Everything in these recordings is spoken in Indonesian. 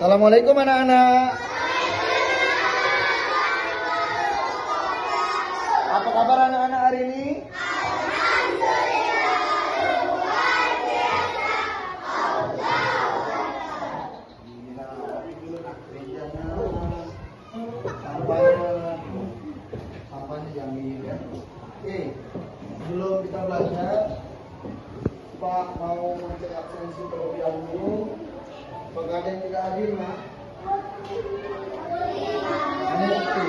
Assalamualaikum anak-anak. Apa kabar anak-anak hari ini? Sampahnya diambil ya. Oke, sebelum kita belajar, Pak mau cek absensi terlebih dahulu. Apakah ada yang tidak hadir, Mak? Ada yang itu.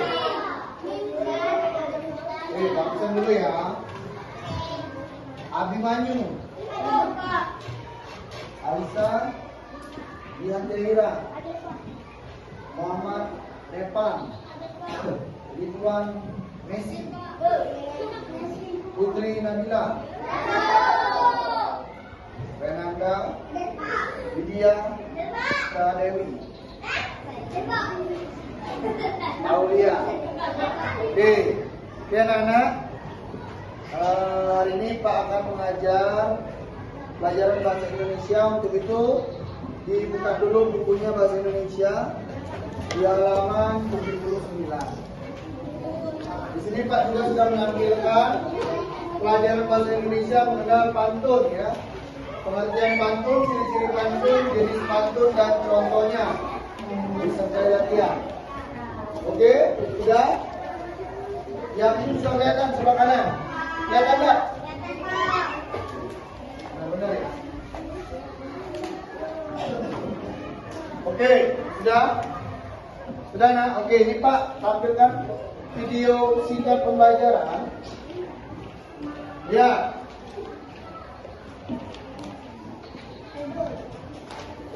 Pak pesan dulu ya. Abimanyu, Alisa, Dian Tehira, Muhammad Depan, Ridwan Messi, Putri Nabila, Renanda, Lydia, Kak Dewi, Aulia. Oke, anak-anak. Hari ini Pak akan mengajar pelajaran bahasa Indonesia. Untuk itu dibuka dulu bukunya bahasa Indonesia di halaman 79. Di sini Pak juga sudah menampilkan pelajaran bahasa Indonesia mengenal pantun ya. Pengertian pantun, ciri-ciri pantun, jenis pantun dan contohnya. Bisa saya latihan. Oke, sudah? Yang ini sudah kelihatan sebelah kanan. Kelihatan nggak? Nah, benar ya. Oke, sudah? Sudah nak? Oke, ini Pak tampilkan video singkat pembelajaran. Ya.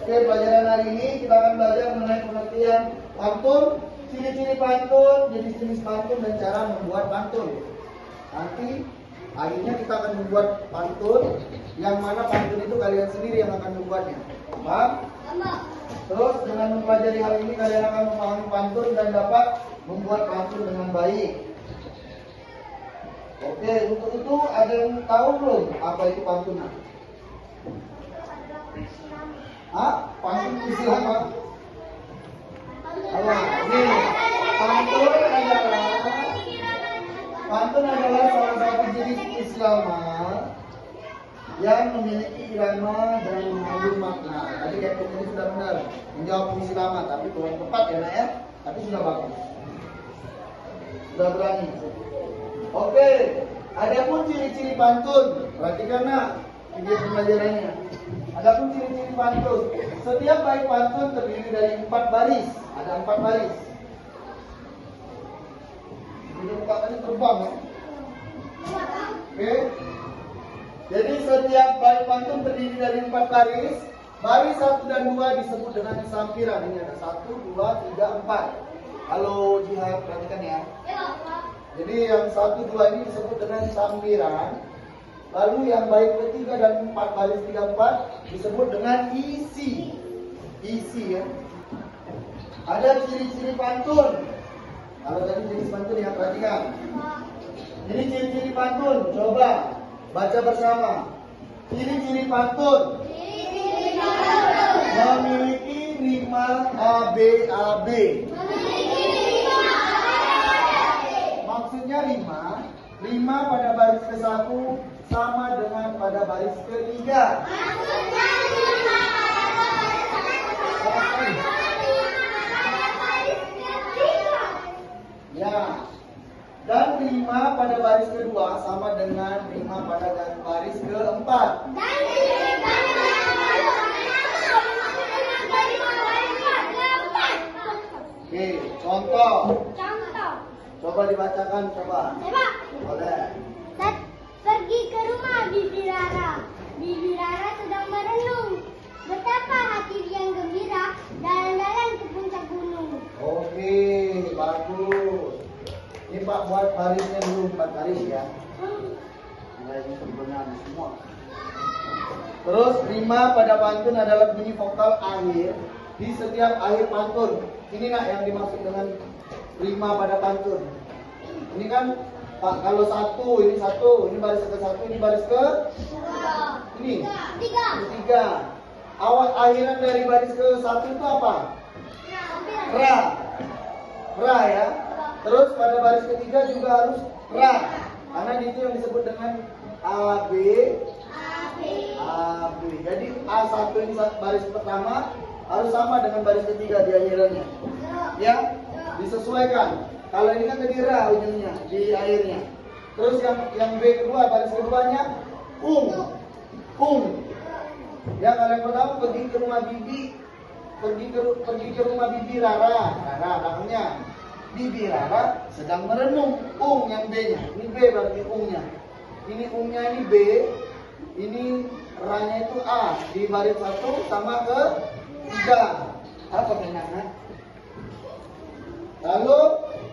Oke, pelajaran hari ini kita akan belajar mengenai pengertian pantun, ciri-ciri pantun, jenis-jenis pantun, dan cara membuat pantun. Nanti akhirnya kita akan membuat pantun, yang mana pantun itu kalian sendiri yang akan membuatnya. Paham? Terus dengan mempelajari hal ini kalian akan memahami pantun dan dapat membuat pantun dengan baik. Oke, untuk itu ada yang tahu belum apa itu pantun? Pantun istilah apa? Ini pantun adalah salah satu jenis irama yang memiliki irama dan mengandung makna. Tadi Captain ini sudah benar menjawab fungsi lama, tapi kurang tepat ya nak ya. Tapi sudah bagus, sudah berani. Oke, ada pun ciri-ciri pantun. Perhatikan nak video pembelajarannya. Ada pun ciri-ciri pantun. Setiap bait pantun terdiri dari 4 baris. Ada 4 baris. Ini tadi terbang ya. Oke. Jadi setiap bait pantun terdiri dari 4 baris. Baris 1 dan 2 disebut dengan sampiran. Ini ada 1, 2, 3, 4. Kalau Jihad perhatikan ya. Jadi yang 1, 2 ini disebut dengan sampiran. Lalu yang bait ketiga dan 4 baris 3, 4 disebut dengan isi. Isi ya. Ada ciri-ciri pantun. Kalau tadi jenis pantun ya, perhatikan. Ini ciri-ciri pantun. Coba baca bersama. Ciri-ciri pantun. Memiliki rima ABAB. Maksudnya rima pada baris ke-1 sama dengan pada baris ke-3. Ya. Dan rima pada baris ke-2 sama dengan rima pada baris ke-4. Oke, contoh. Coba dibacakan, coba. Boleh. Pergi ke rumah Bibi Rara. Bibi Rara sedang merenung. Betapa hati yang gembira jalan-jalan ke puncak gunung. Oke, bagus. Ini Pak buat barisnya dulu, 4 baris ya. Nah, ini sebenarnya semua. Terus rima pada pantun adalah bunyi vokal akhir di setiap akhir pantun. Ini nak yang dimaksud dengan rima pada pantun. Ini kan Pak, kalau 1, ini baris ke-1, ini baris ke? Ini? Ketiga. Awal akhiran dari baris ke-1 itu apa? Ra. Ra ya. Terus pada baris ketiga juga harus ra. Karena itu yang disebut dengan AB. AB. Jadi A1 ini baris pertama harus sama dengan baris ketiga di akhirannya. Ya, disesuaikan. Kalau ini kan tadi ra ujungnya di akhirnya. Terus yang B kedua, baris keduanya Ya, kalau yang pertama pergi ke rumah bibi, pergi ke rumah bibi Rara belakangnya. Bibi Rara sedang merenung. Yang B-nya. Ini B berarti nya. Ini nya ini B, ini ra-nya itu A. Di baris 1 sama ke 3. Apa kenangan? Lalu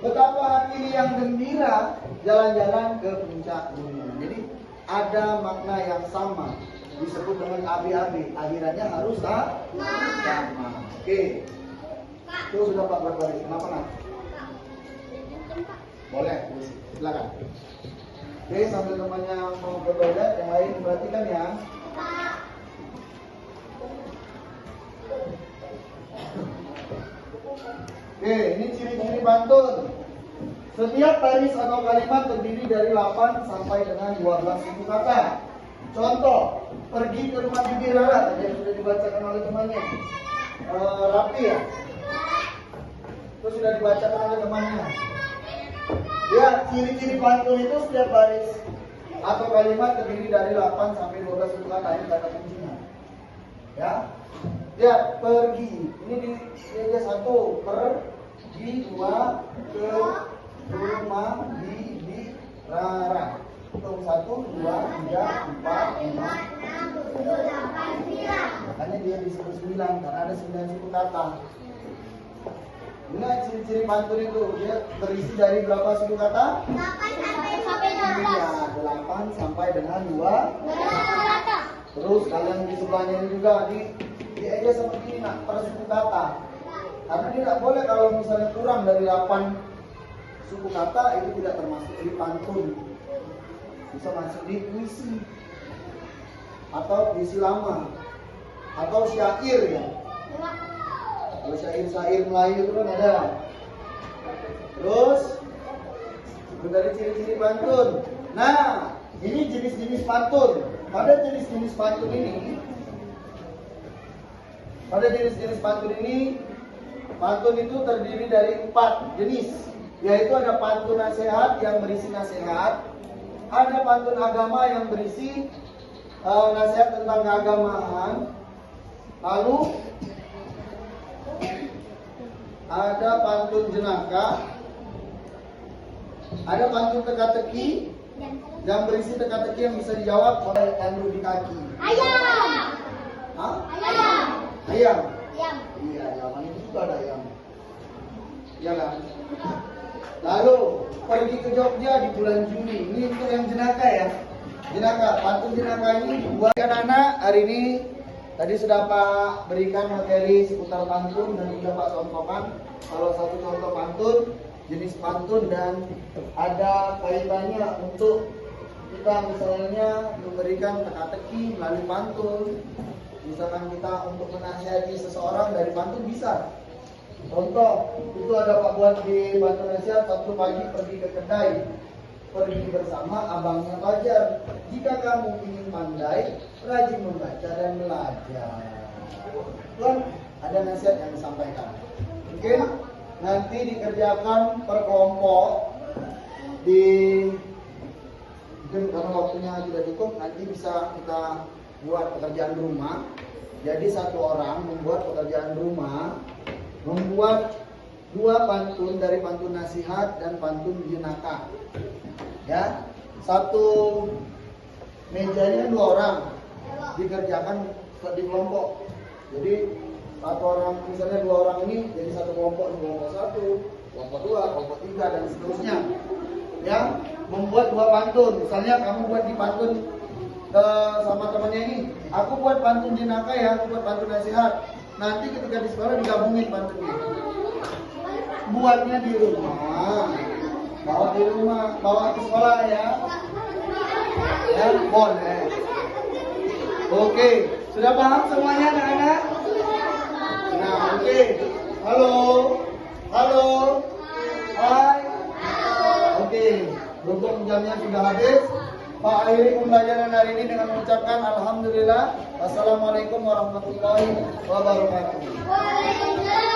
betapa hati yang gembira jalan-jalan ke puncak gunung. Jadi ada makna yang sama, disebut dengan AB-AB. Akhirannya harus sama. Oke. Itu sudah Pak buat baris. Kenapa nak? Boleh, silakan. Oke, sambil temannya mau berbeda, yang lain perhatikan ya. Oke, ini ciri-ciri pantun. Setiap baris atau kalimat terdiri dari 8 sampai dengan 12 suku kata. Contoh, pergi ke rumah bibi Rara, tadi yang sudah dibacakan oleh temannya. Rapi ya? Itu sudah dibacakan oleh temannya. Ya, ciri-ciri pantun itu setiap baris atau kalimat terdiri dari 8 sampai 12 suku kata. Ini kata kuncinya. Ya. Ya, pergi. Ini di meja 1, pergi, 2 ke rumah bibi Rara. Hitung 1, 2, 3, 4, 5, 6, 7, 8, 9. Makanya dia disebut 9 karena ada 9 suku kata. Ini ciri-ciri pantun itu, dia berisi dari berapa suku kata? 8 sampai 12. Iya, 8 sampai dengan 2 kata. Terus kalian di sebelahnya ini juga dia aja seperti ini nak, per suku kata. Karena tidak boleh kalau misalnya kurang dari 8 suku kata itu tidak termasuk di pantun. Bisa masuk di puisi atau puisi lama atau syair ya. Kalau syair-syair Melayu itu kan ada. Terus dari ciri-ciri pantun. Nah, ini jenis-jenis pantun. Pada jenis-jenis pantun ini, pantun itu terdiri dari 4 jenis. Yaitu ada pantun nasihat yang berisi nasihat, ada pantun agama yang berisi nasihat tentang keagamaan, lalu ada pantun jenaka, ada pantun teka-teki yang berisi teka-teki yang bisa dijawab oleh tanduk di kaki. Ayam. Hah? Ayam. Ayam. Ayam. Iya, ayam itu juga ada ayam. Iya kan? Lalu pergi ke Jogja di bulan Juni. Ini untuk yang jenaka ya. Jenaka, pantun jenaka ini buat anak-anak hari ini. Tadi sudah Pak berikan materi seputar pantun dan juga Pak contohkan salah satu contoh pantun, jenis pantun dan ada kaitannya untuk kita misalnya memberikan teka-teki melalui pantun. Misalkan kita untuk menasihati seseorang dari pantun bisa. Contoh, itu ada Pak buat di pantun nasihat, Sabtu pagi pergi ke kedai. Pergi bersama abangnya Fajar. Jika kamu ingin pandai, rajin membaca dan belajar. Kan ada nasihat yang disampaikan. Mungkin nanti dikerjakan per kelompok mungkin karena waktunya tidak cukup, nanti bisa kita buat pekerjaan rumah. Jadi satu orang membuat pekerjaan rumah, membuat 2 pantun dari pantun nasihat dan pantun jenaka. Ya, satu mejanya 2 orang dikerjakan di kelompok. Jadi satu orang misalnya 2 orang ini jadi satu kelompok 1, kelompok 2, kelompok 3 dan seterusnya. Ya, membuat 2 pantun. Misalnya kamu buat di pantun sama temannya ini, aku buat pantun jenaka ya, aku buat pantun nasihat. Nanti ketika di sekolah digabungin pantunnya. Buatnya di rumah. Bawa di rumah, bawa ke sekolah ya. Ya, boleh. Oke, sudah paham semuanya anak-anak? Nah, oke. Halo. Berhubung jamnya sudah habis, Pak akhiri pembelajaran hari ini dengan mengucapkan Alhamdulillah. Wassalamualaikum warahmatullahi wabarakatuh. Waalaikumsalam.